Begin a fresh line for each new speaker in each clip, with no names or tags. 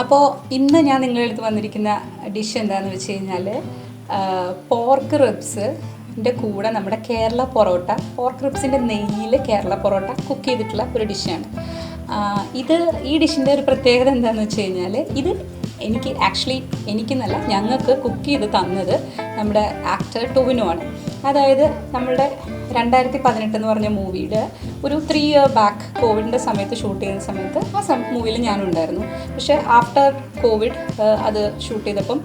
അപ്പോൾ ഇന്ന് ഞാൻ നിങ്ങളുടെ അടുത്ത് വന്നിരിക്കുന്ന ഡിഷ് എന്താണെന്ന് വെച്ച് കഴിഞ്ഞാൽ പോർക്ക് റിബ്സിൻ്റെ കൂടെ നമ്മുടെ കേരള പൊറോട്ട, പോർക്ക് റിബ്സിൻ്റെ നെയ്യിൽ കേരള പൊറോട്ട കുക്ക് ചെയ്തിട്ടുള്ള ഒരു ഡിഷാണ്. ഈ ഡിഷിൻ്റെ ഒരു പ്രത്യേകത എന്താണെന്ന് വെച്ച് കഴിഞ്ഞാൽ ഇത് എനിക്കെന്നല്ല ഞങ്ങൾക്ക് കുക്ക് ചെയ്ത് തന്നത് നമ്മുടെ ആക്ടർ ടൊവിനോ ആണ്. അതായത് നമ്മളുടെ 2018 എന്ന് പറഞ്ഞ മൂവിയുടെ ഒരു 3 year ബാക്ക് കോവിഡിൻ്റെ സമയത്ത് ഷൂട്ട് ചെയ്യുന്ന സമയത്ത് ആ മൂവിയിൽ ഞാനുണ്ടായിരുന്നു. പക്ഷേ ആഫ്റ്റർ കോവിഡ് അത് ഷൂട്ട് ചെയ്തപ്പം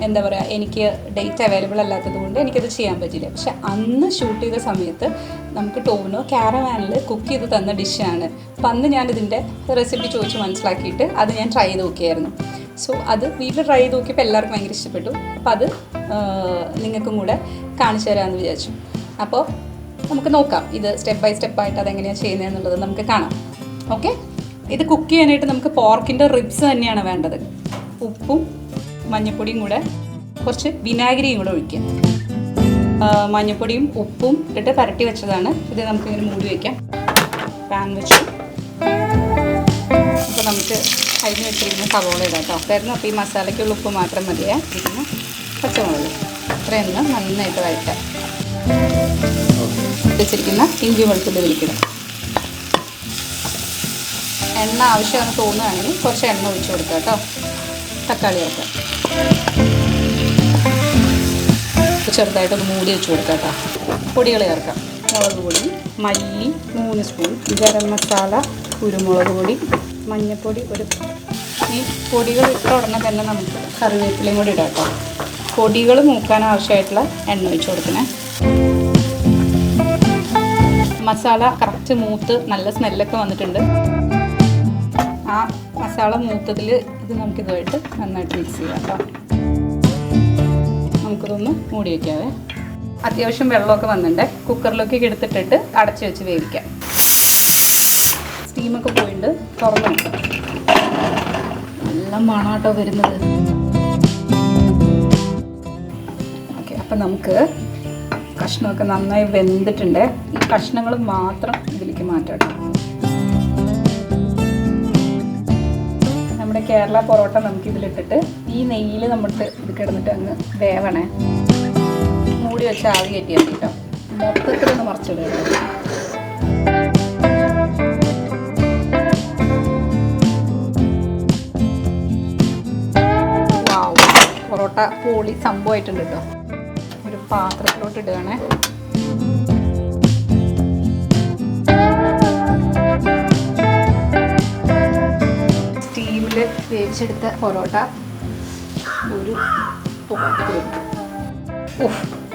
എന്താ പറയുക, എനിക്ക് ഡേറ്റ് അവൈലബിൾ അല്ലാത്തത് കൊണ്ട് എനിക്കത് ചെയ്യാൻ പറ്റില്ല. പക്ഷേ അന്ന് ഷൂട്ട് ചെയ്ത സമയത്ത് നമുക്ക് ടൊവിനോ കാരവാനിൽ കുക്ക് ചെയ്ത് തന്ന ഡിഷാണ്. അപ്പം അന്ന് ഞാനിതിൻ്റെ റെസിപ്പി ചോദിച്ച് മനസ്സിലാക്കിയിട്ട് അത് ഞാൻ ട്രൈ ചെയ്ത് നോക്കിയായിരുന്നു. സോ അത് വീട്ടിൽ ട്രൈ ചെയ്ത് നോക്കിയപ്പോൾ എല്ലാവർക്കും ഭയങ്കര ഇഷ്ടപ്പെട്ടു. അപ്പോൾ അത് നിങ്ങൾക്കും കൂടെ കാണിച്ചു തരാമെന്ന് വിചാരിച്ചു. അപ്പോൾ നമുക്ക് നോക്കാം ഇത് സ്റ്റെപ്പ് ബൈ സ്റ്റെപ്പായിട്ട് അതെങ്ങനെയാണ് ചെയ്യുന്നതെന്നുള്ളത് നമുക്ക് കാണാം. ഓക്കെ, ഇത് കുക്ക് ചെയ്യാനായിട്ട് നമുക്ക് പോർക്കിൻ്റെ റിബ്സ് തന്നെയാണ് വേണ്ടത്. ഉപ്പും മഞ്ഞൾപ്പൊടിയും കൂടെ, കുറച്ച് വിനാഗിരിയും കൂടെ ഒഴിക്കുക. മഞ്ഞൾപ്പൊടിയും ഉപ്പും ഇട്ടിട്ട് പരട്ടി വെച്ചതാണ്. ഇത് നമുക്കിങ്ങനെ മൂടി വയ്ക്കാം. പാൻ വെച്ചു. അപ്പോൾ നമുക്ക് അരിഞ്ഞ് വെച്ചിരിക്കുന്ന സവോള ഇടാം കേട്ടോ. തരുന്നു. അപ്പോൾ ഈ മസാലയ്ക്കുള്ള ഉപ്പ് മാത്രം മതിയേ. ഇരിക്കുന്ന പച്ചമുളക് ഇത്രയൊന്ന് നന്നായിട്ട് വഴറ്റാം. വെച്ചിരിക്കുന്ന ഇഞ്ചി വെളുത്തുള്ളി വിളിക്കണം. എണ്ണ ആവശ്യമെന്ന് തോന്നുകയാണെങ്കിൽ കുറച്ച് എണ്ണ ഒഴിച്ച് കൊടുക്കുക കേട്ടോ. തക്കാളി ചേർക്കാം. ചെറുതായിട്ടൊന്ന് മൂടി വെച്ച് കൊടുക്കുക കേട്ടോ. പൊടികൾ ചേർക്കാം. മുളക് പൊടി, മല്ലി 3 സ്പൂൺ, ഗരം മസാല, കുരുമുളക് പൊടി, മഞ്ഞൾപ്പൊടി ഈ പൊടികൾ ഇട്ട ഉടനെ തന്നെ നമുക്ക് കറിവേപ്പിലയും കൂടി ഇടാം കേട്ടോ. പൊടികൾ മൂക്കാൻ ആവശ്യമായിട്ടുള്ള എണ്ണ ഒഴിച്ച് കൊടുക്കണേ. മസാല കറക്റ്റ് മൂത്ത് നല്ല സ്മെല്ലൊക്കെ വന്നിട്ടുണ്ട്. ആ മസാല മൂത്തതിൽ ഇത് നമുക്കിതുമായിട്ട് നന്നായിട്ട് മിക്സ് ചെയ്യാം കേട്ടോ. നമുക്കിതൊന്ന് മൂടി വയ്ക്കാവേ. അത്യാവശ്യം വെള്ളമൊക്കെ വന്നിട്ടുണ്ട്. കുക്കറിലൊക്കെ എടുത്തിട്ടിട്ട് അടച്ച് വെച്ച് വേവിക്കാം. സ്റ്റീമൊക്കെ പോയിട്ട് തുറന്ന് നോക്കാം. നല്ല മണാട്ടോ വരുന്നത്. ഓക്കെ, അപ്പം നമുക്ക് കഷ്ണമൊക്കെ നന്നായി വെന്തിട്ടുണ്ട്. ഈ കഷ്ണങ്ങൾ മാത്രം ഇതിലേക്ക് മാറ്റാം. നമ്മുടെ കേരള പൊറോട്ട നമുക്കിതിലിട്ടിട്ട് ഈ നെയ്യിൽ നമ്മൾക്ക് ഇത് കിടന്നിട്ട് അങ്ങ് വേവണേ. മൂടി വെച്ച് ആവി കയറ്റിയാൽ കേട്ടോ. മൊത്തത്തിലൊന്ന് മറിച്ചിടുക. പൊറോട്ട പോളി സംഭവമായിട്ടുണ്ട് കേട്ടോ. ഒരു പാത്രത്തിലോട്ട് ഇടുകയാണേ. സ്റ്റീമിൽ വേവിച്ചെടുത്ത പൊറോട്ട ഒരു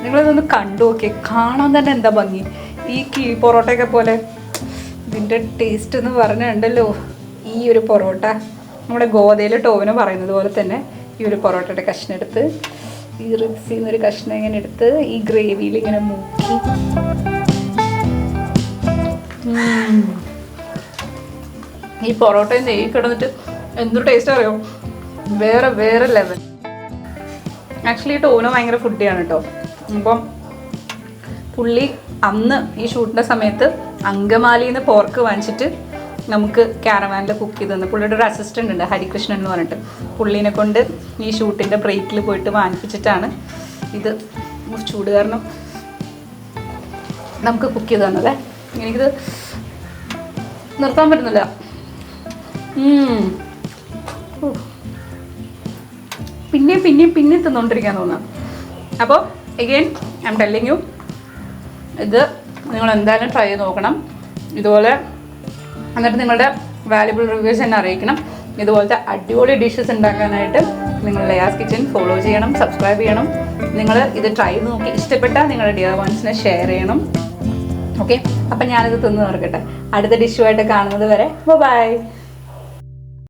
നിങ്ങളിതൊന്ന് കണ്ടു നോക്കിയേ. കാണാൻ തന്നെ എന്താ ഭംഗി. ഈ പൊറോട്ടയൊക്കെ പോലെ ഇതിൻ്റെ ടേസ്റ്റ് എന്ന് പറഞ്ഞിട്ടുണ്ടല്ലോ. ഈ ഒരു പൊറോട്ട നമ്മുടെ ഗോതയിൽ ടോവിനോ പറയുന്നത് പോലെ തന്നെ ഈ ഒരു പൊറോട്ടയുടെ കഷ്ണം എടുത്ത് ഈ റിബ്സിൽ നിന്നൊരു കഷ്ണം ഇങ്ങനെ എടുത്ത് ഈ ഗ്രേവിയിൽ ഇങ്ങനെ മുക്കി ഈ പൊറോട്ടയും നെയ്യ് കിടന്നിട്ട് എന്തൊരു ടേസ്റ്റ് അറിയോ. വേറെ ലെവൽ. ആക്ച്വലി ടോവിനോ ഭയങ്കര ഫുഡിയാണ് കേട്ടോ. അപ്പം പുള്ളി അന്ന് ഈ ഷൂട്ടിൻ്റെ സമയത്ത് അങ്കമാലിയിൽ നിന്ന് പോർക്ക് വാങ്ങിച്ചിട്ട് നമുക്ക് കാരവാനിൽ കുക്ക് ചെയ്ത് തന്നു. പുള്ളിയുടെ ഒരു അസിസ്റ്റൻ്റ് ഉണ്ട്, ഹരികൃഷ്ണൻ എന്ന് പറഞ്ഞിട്ട്. പുള്ളീനെ കൊണ്ട് ഈ ഷൂട്ടിൻ്റെ ബ്രേക്കിൽ പോയിട്ട് വാങ്ങിപ്പിച്ചിട്ടാണ് ഇത് ചൂട് കാരണം നമുക്ക് കുക്ക് ചെയ്ത് തന്നത്. എനിക്കിത് നിർത്താൻ പറ്റുന്നില്ല. പിന്നെ തിന്നുകൊണ്ടിരിക്കാൻ തോന്നാം. അപ്പോൾ again I M telling you, ഇത് നിങ്ങൾ എന്തായാലും ട്രൈ ചെയ്ത് നോക്കണം. ഇതുപോലെ എന്നിട്ട് നിങ്ങളുടെ വാല്യുബിൾ റിവ്യൂസ് എന്നെ അറിയിക്കണം. ഇതുപോലത്തെ അടിപൊളി ഡിഷസ് ഉണ്ടാക്കാനായിട്ട് നിങ്ങൾ ലയാസ് കിച്ചൻ ഫോളോ ചെയ്യണം, സബ്സ്ക്രൈബ് ചെയ്യണം. നിങ്ങൾ ഇത് ട്രൈ ചെയ്ത് നോക്കി ഇഷ്ടപ്പെട്ടാൽ നിങ്ങളുടെ ഡിയർ വൺസിനെ ഷെയർ ചെയ്യണം. ഓക്കെ, അപ്പം ഞാനിത് തിന്ന് തീർക്കട്ടെ. അടുത്ത ഡിഷുമായിട്ട് കാണുന്നത് വരെ ബൈ.